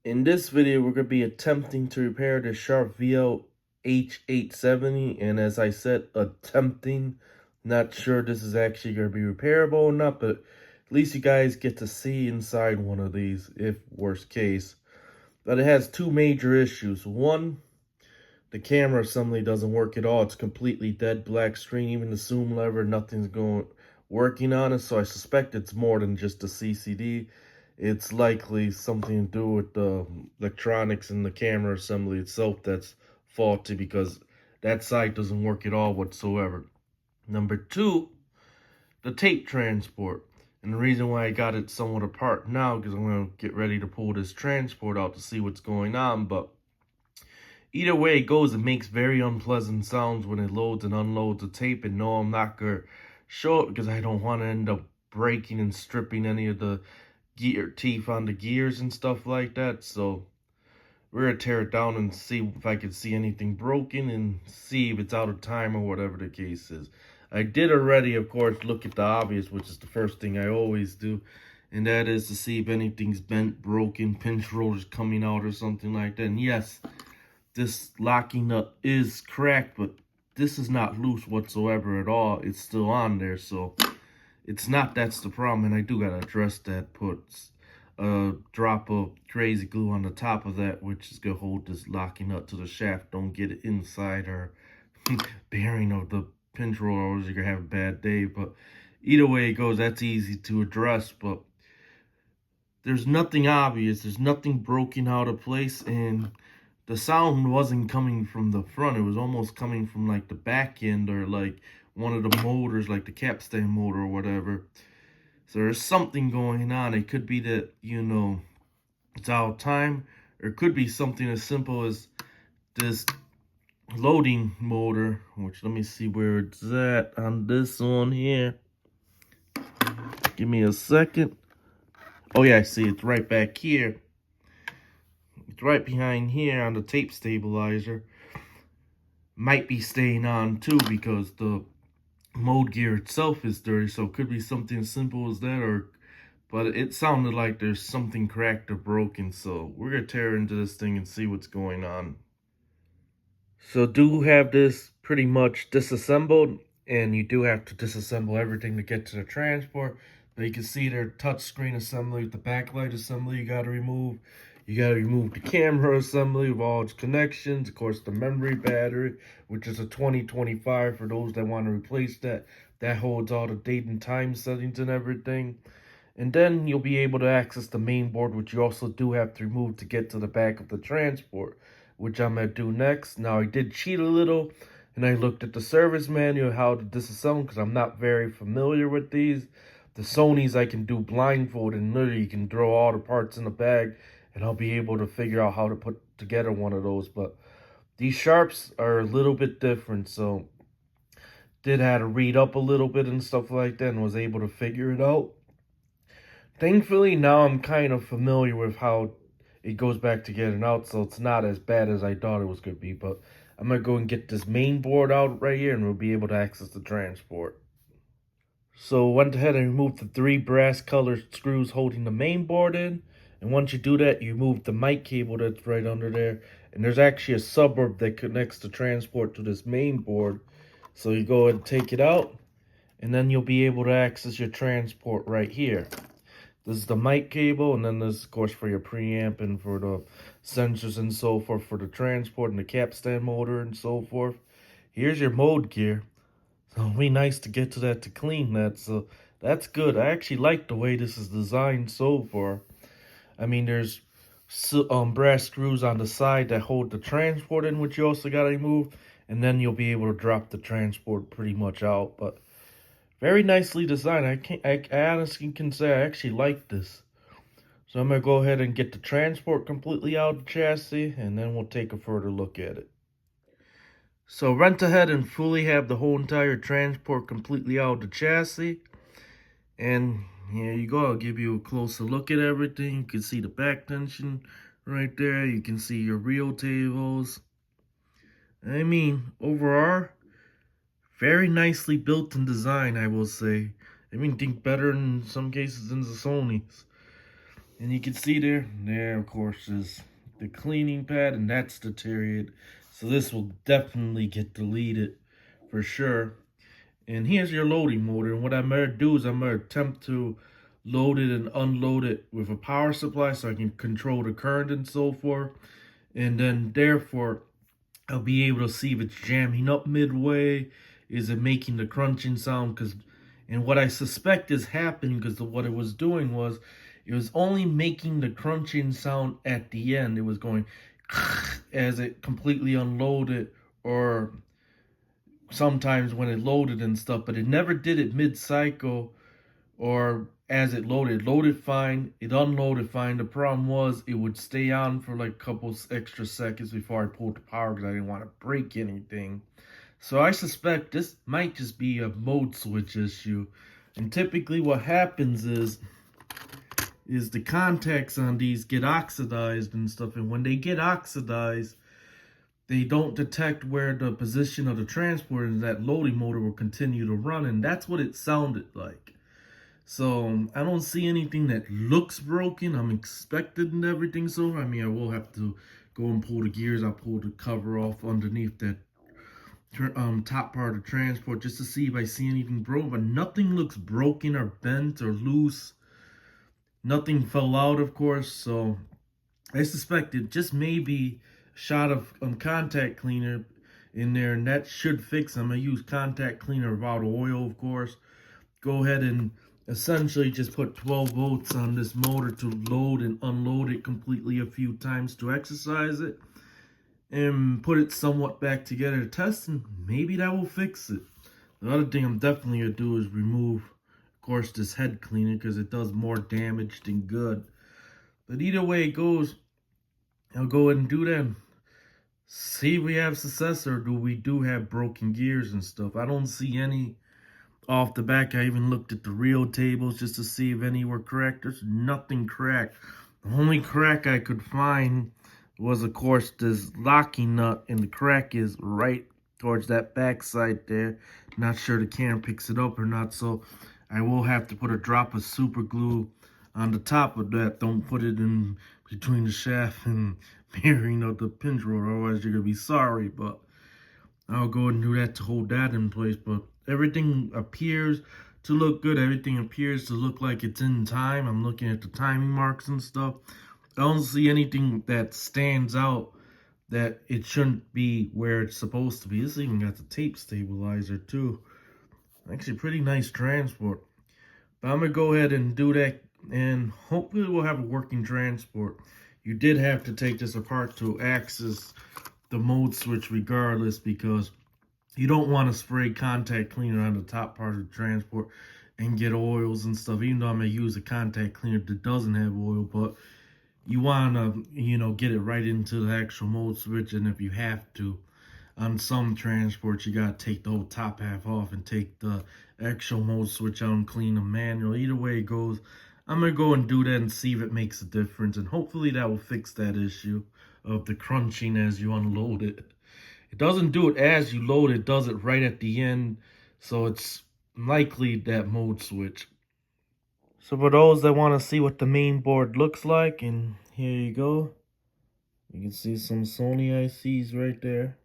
In this video, we're going to be attempting to repair the Sharp VL-H870, and as I said, attempting. Not sure this is actually going to be repairable or not, but at least you guys get to see inside one of these, if worst case. But it has two major issues. One, the camera assembly doesn't work at all. It's completely dead black screen, even the zoom lever, nothing's working on it, so I suspect it's more than just a CCD. It's likely something to do with the electronics in the camera assembly itself that's faulty, because that side doesn't work at all whatsoever. Number two, the tape transport. And the reason why I got it somewhat apart now, because I'm going to get ready to pull this transport out to see what's going on. But either way it goes, it makes very unpleasant sounds when it loads and unloads the tape. And no, I'm not going to show it because I don't want to end up breaking and stripping any of the gear teeth on the gears and stuff like that. So we're gonna tear it down and see if I can see anything broken and see if it's out of time or whatever the case is. I did already, of course, look at the obvious, which is the first thing I always do, and that is to see if anything's bent, broken, pinch rollers coming out or something like that. And yes, this locking nut is cracked, but this is not loose whatsoever at all. It's still on there, so it's not that's the problem, and I do gotta address that. Put a drop of crazy glue on the top of that, which is gonna hold this locking nut to the shaft. Don't get it inside or bearing of the pinch roller, or you're gonna have a bad day. But either way it goes, that's easy to address. But there's nothing obvious, there's nothing broken out of place, and the sound wasn't coming from the front. It was almost coming from like the back end, or like one of the motors, like the capstan motor or whatever. So there's something going on. It could be that, it's out of time, or it could be something as simple as this loading motor, which, let me see where it's at on this one here. Give me a second. Oh yeah, I see it's right back here. It's right behind here on the tape stabilizer. Might be staying on too because the mode gear itself is dirty, so it could be something as simple as that, but it sounded like there's something cracked or broken, so we're gonna tear into this thing and see what's going on. So do have this pretty much disassembled, and you do have to disassemble everything to get to the transport. But you can see their touchscreen assembly with the backlight assembly you gotta remove. You gotta remove the camera assembly with all its connections. Of course, the memory battery, which is a 2025 for those that want to replace that. That holds all the date and time settings and everything. And then you'll be able to access the main board, which you also do have to remove to get to the back of the transport, which I'm going to do next. Now, I did cheat a little, and I looked at the service manual, how to disassemble, because I'm not very familiar with these. The Sonys I can do blindfolded, and literally you can throw all the parts in the bag, and I'll be able to figure out how to put together one of those. But these Sharps are a little bit different, so did have to read up a little bit and stuff like that, and was able to figure it out. Thankfully, now I'm kind of familiar with how it goes back together now, so it's not as bad as I thought it was going to be. But I'm going to go and get this main board out right here, and we'll be able to access the transport. So went ahead and removed the 3 brass colored screws holding the main board in. And once you do that, you move the mic cable that's right under there. And there's actually a suburb that connects the transport to this main board. So you go ahead and take it out, and then you'll be able to access your transport right here. This is the mic cable, and then this, of course, for your preamp and for the sensors and so forth for the transport and the capstan motor and so forth. Here's your mode gear. So it'll be nice to get to that to clean that, so that's good. I actually like the way this is designed so far. I mean, there's brass screws on the side that hold the transport in, which you also got to remove, and then you'll be able to drop the transport pretty much out. But very nicely designed. I honestly can say I actually like this. So I'm going to go ahead and get the transport completely out of the chassis, and then we'll take a further look at it. So went ahead and fully have the whole entire transport completely out of the chassis. And here you go. I'll give you a closer look at everything. You can see the back tension right there. You can see your reel tables. I mean, overall, very nicely built and designed, I will say. I mean, think better in some cases than the Sonys. And you can see there of course is the cleaning pad, and that's deteriorated. So this will definitely get deleted for sure. And here's your loading motor. And what I'm going to do is I'm going to attempt to load it and unload it with a power supply so I can control the current and so forth. And then therefore, I'll be able to see if it's jamming up midway. Is it making the crunching sound? And what I suspect is happening, because what it was doing was, it was only making the crunching sound at the end. It was going as it completely unloaded, or sometimes when it loaded and stuff, but it never did it mid-cycle or as it loaded. It loaded fine, it unloaded fine. The problem was it would stay on for like a couple extra seconds before I pulled the power because I didn't want to break anything. So I suspect this might just be a mode switch issue. And typically what happens is the contacts on these get oxidized and stuff. And when they get oxidized, they don't detect where the position of the transporter, and that loading motor will continue to run. And that's what it sounded like. So I don't see anything that looks broken. I'm expecting everything. So I mean, I will have to go and pull the gears. I'll pull the cover off underneath that top part of the transport just to see if I see anything broken. But nothing looks broken or bent or loose. Nothing fell out, of course. So I suspect it just maybe a shot of contact cleaner in there, and that should fix them. I use contact cleaner without oil, of course. Go ahead and essentially just put 12 volts on this motor to load and unload it completely a few times to exercise it, and put it somewhat back together to test, and maybe that will fix it. The other thing I'm definitely going to do is remove, of course, this head cleaner, because it does more damage than good. But either way it goes, I'll go ahead and do that. See if we have success, or do we have broken gears and stuff. I don't see any off the back. I even looked at the real tables just to see if any were cracked. There's nothing cracked. The only crack I could find was, of course, this locking nut, and the crack is right towards that back side there. Not sure the camera picks it up or not, so I will have to put a drop of super glue on the top of that. Don't put it in between the shaft and bearing of the pinch rotor, otherwise you're gonna be sorry. But I'll go ahead and do that to hold that in place. But everything appears to look good. Everything appears to look like it's in time. I'm looking at the timing marks and stuff. I don't see anything that stands out that it shouldn't be where it's supposed to be. This even got the tape stabilizer too. Actually, pretty nice transport. But I'm going to go ahead and do that, and hopefully we'll have a working transport. You did have to take this apart to access the mode switch regardless, because you don't want to spray contact cleaner on the top part of the transport and get oils and stuff, even though I'm going to use a contact cleaner that doesn't have oil. But you want to, get it right into the actual mode switch. And if you have to, on some transports, you got to take the whole top half off and take the actual mode switch out and clean them manually. Either way it goes, I'm going to go and do that and see if it makes a difference. And hopefully that will fix that issue of the crunching as you unload it. It doesn't do it as you load it, does it right at the end. So it's likely that mode switch. So for those that want to see what the main board looks like, and here you go. You can see some Sony ICs right there.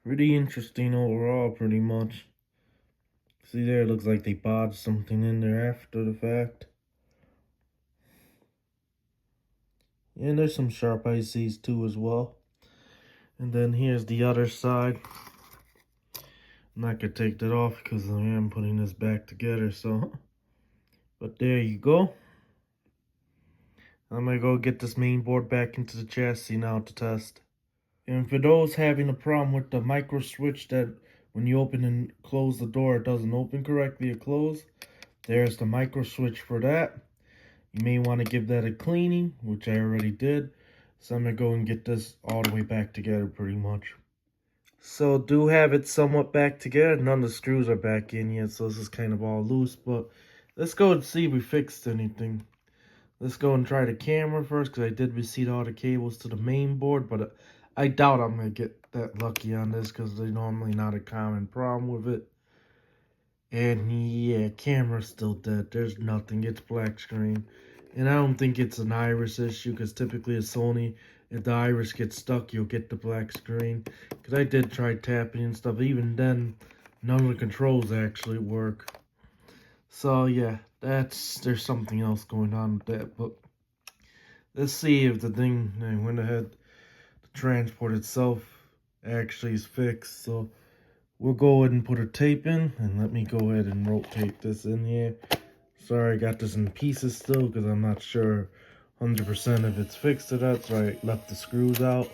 Pretty interesting overall, pretty much. See there, it looks like they bodged something in there after the fact. And there's some sharp ICs too as well. And then here's the other side. I'm not gonna take that off because I am putting this back together, so. But there you go. I'm gonna go get this main board back into the chassis now to test. And for those having a problem with the micro switch that when you open and close the door, it doesn't open correctly or close, there's the micro switch for that. You may want to give that a cleaning, which I already did. So I'm going to go and get this all the way back together pretty much. So do have it somewhat back together. None of the screws are back in yet, so this is kind of all loose. But let's go and see if we fixed anything. Let's go and try the camera first, because I did receive all the cables to the main board. But I doubt I'm going to get that lucky on this, because they're normally not a common problem with it. And yeah, camera's still dead. There's nothing. It's black screen. And I don't think it's an iris issue, because typically a Sony, if the iris gets stuck, you'll get the black screen. Because I did try tapping and stuff. Even then, none of the controls actually work. So yeah, there's something else going on with that. But let's see if the thing I went ahead, the transport itself actually is fixed. So we'll go ahead and put a tape in, and let me go ahead and rotate this in here. Sorry, I got this in pieces still because I'm not sure 100% if it's fixed or not, so I left the screws out.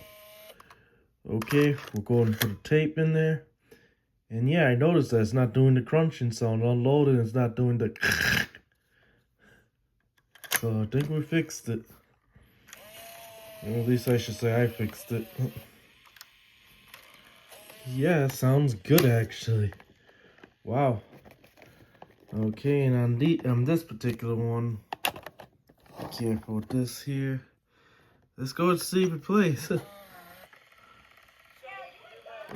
Okay, we'll go ahead and put a tape in there. And yeah, I noticed that it's not doing the crunching sound. Unloading, it's not doing the so I think we fixed it. Or at least I should say I fixed it. Yeah, it sounds good actually. Wow. Okay, and on this particular one, be careful with this here. Let's go and see if it plays.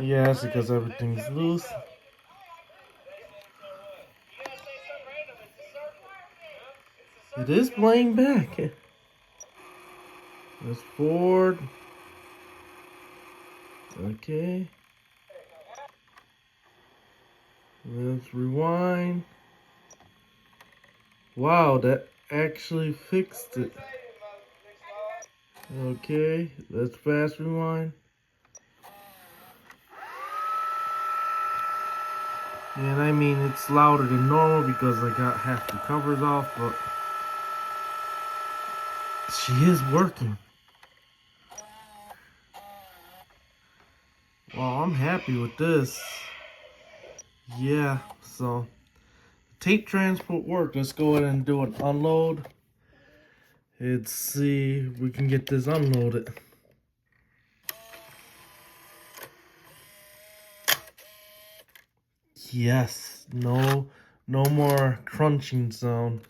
Yeah, that's because everything's loose. It is playing back. Let's forward. Okay. Let's rewind. Wow, that actually fixed it. Okay, let's fast rewind. And I mean, it's louder than normal because I got half the covers off, but she is working. Well, I'm happy with this. Yeah, so tape transport worked. Let's go ahead and do an unload. Let's see if we can get this unloaded. Yes, no more crunching sound.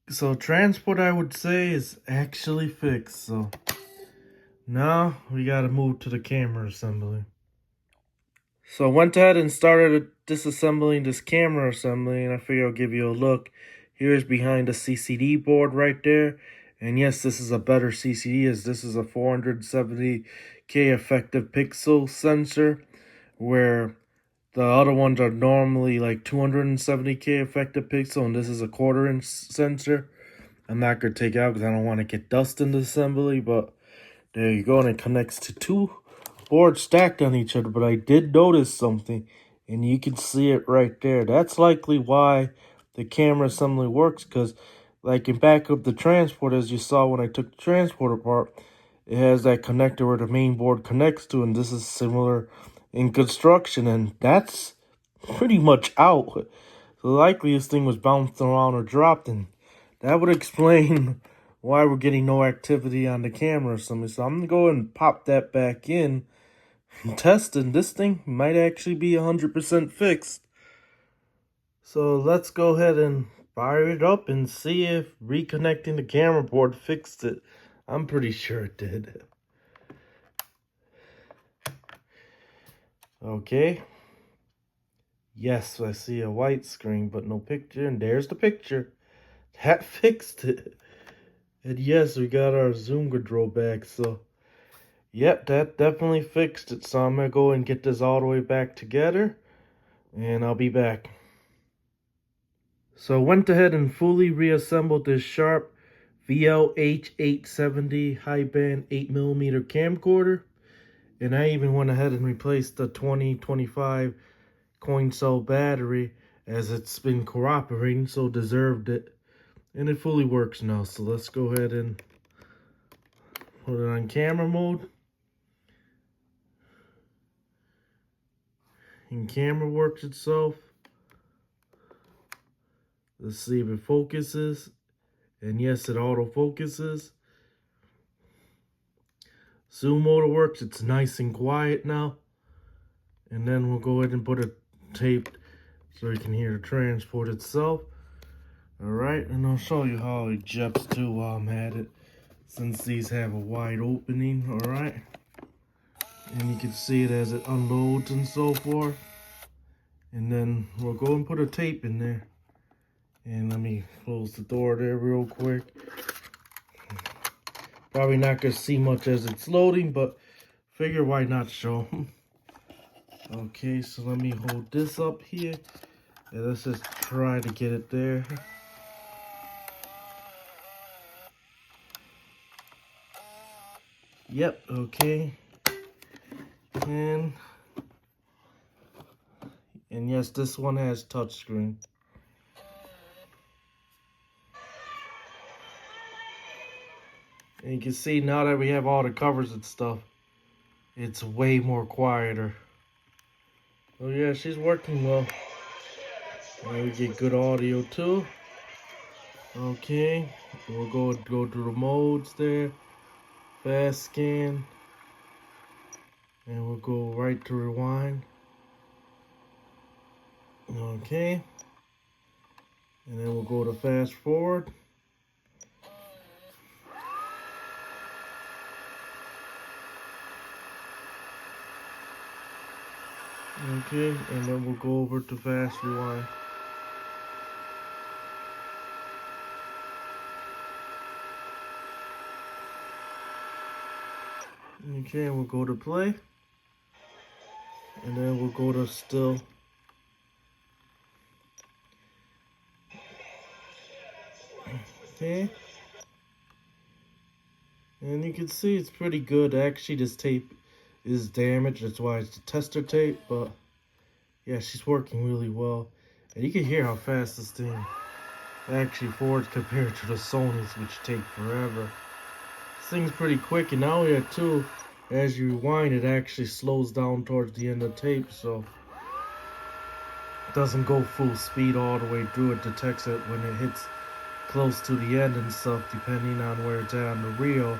So transport, I would say, is actually fixed. So now we gotta move to the camera assembly. So I went ahead and started disassembling this camera assembly, and I figure I'll give you a look. Here's behind the CCD board right there. And yes, this is a better CCD, as this is a 470K effective pixel sensor, where the other ones are normally like 270K effective pixel, and this is a 1/4 inch sensor. I'm not going to take it out because I don't want to get dust in the assembly, but there you go, and it connects to two boards stacked on each other. But I did notice something, and you can see it right there. That's likely why the camera assembly works, because like in back of the transport, as you saw when I took the transport apart, it has that connector where the main board connects to, and this is similar in construction, and that's pretty much out. So likely this thing was bounced around or dropped, and that would explain why we're getting no activity on the camera or something. So I'm going to go and pop that back in and test, and this thing might actually be 100% fixed. So let's go ahead and fire it up and see if reconnecting the camera board fixed it. I'm pretty sure it did. Okay. Yes, I see a white screen, but no picture, and there's the picture. That fixed it. And yes, we got our zoom control back, so yep, that definitely fixed it. So I'm gonna go and get this all the way back together, and I'll be back. So I went ahead and fully reassembled this Sharp VL-H870 high band 8mm camcorder, and I even went ahead and replaced the 2025 coin cell battery, as it's been cooperating, so deserved it. And it fully works now, so let's go ahead and put it on camera mode. And camera works itself. Let's see if it focuses. And yes, it auto focuses. Zoom mode works. It's nice and quiet now. And then we'll go ahead and put a tape so you can hear the transport itself. Alright, and I'll show you how it ejects too while I'm at it, since these have a wide opening. Alright. And you can see it as it unloads and so forth. And then we'll go and put a tape in there. And let me close the door there real quick. Probably not gonna see much as it's loading, but figure why not show. Okay, so let me hold this up here. And let's just try to get it there. Yep, okay. And yes, this one has touchscreen. And you can see now that we have all the covers and stuff, it's way more quieter. Oh yeah, she's working well. And we get good audio too. Okay, we'll go through the modes there. Fast scan. And we'll go right to rewind. Okay. And then we'll go to fast forward. Okay, and then we'll go over to fast rewind. Okay, and we'll go to play. And then we'll go to still. Okay. And you can see it's pretty good. Actually, this tape is damaged. That's why it's the tester tape. But yeah, she's working really well. And you can hear how fast this thing actually forwards compared to the Sony's, which take forever. This thing's pretty quick. And now here too, as you rewind, it actually slows down towards the end of the tape. So it doesn't go full speed all the way through. It detects it when it hits close to the end and stuff, depending on where it's at on the reel.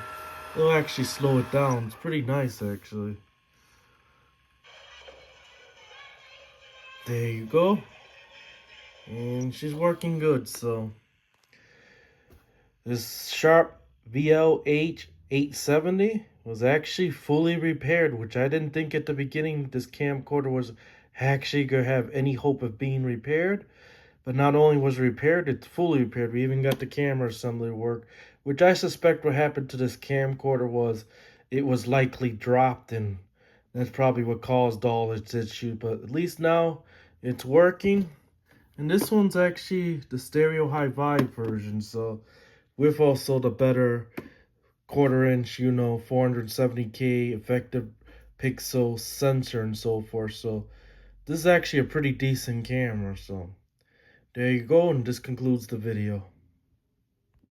It'll actually slow it down. It's pretty nice, actually. There you go. And she's working good, so. This Sharp VL-H870 was actually fully repaired, which I didn't think at the beginning this camcorder was actually going to have any hope of being repaired. But not only was it repaired, it's fully repaired. We even got the camera assembly work, which I suspect what happened to this camcorder was it was likely dropped, and that's probably what caused all its issue. But at least now it's working. And this one's actually the stereo high vibe version, so with also the better 1/4 inch, 470K effective pixel sensor and so forth. So this is actually a pretty decent camera, so there you go, and this concludes the video.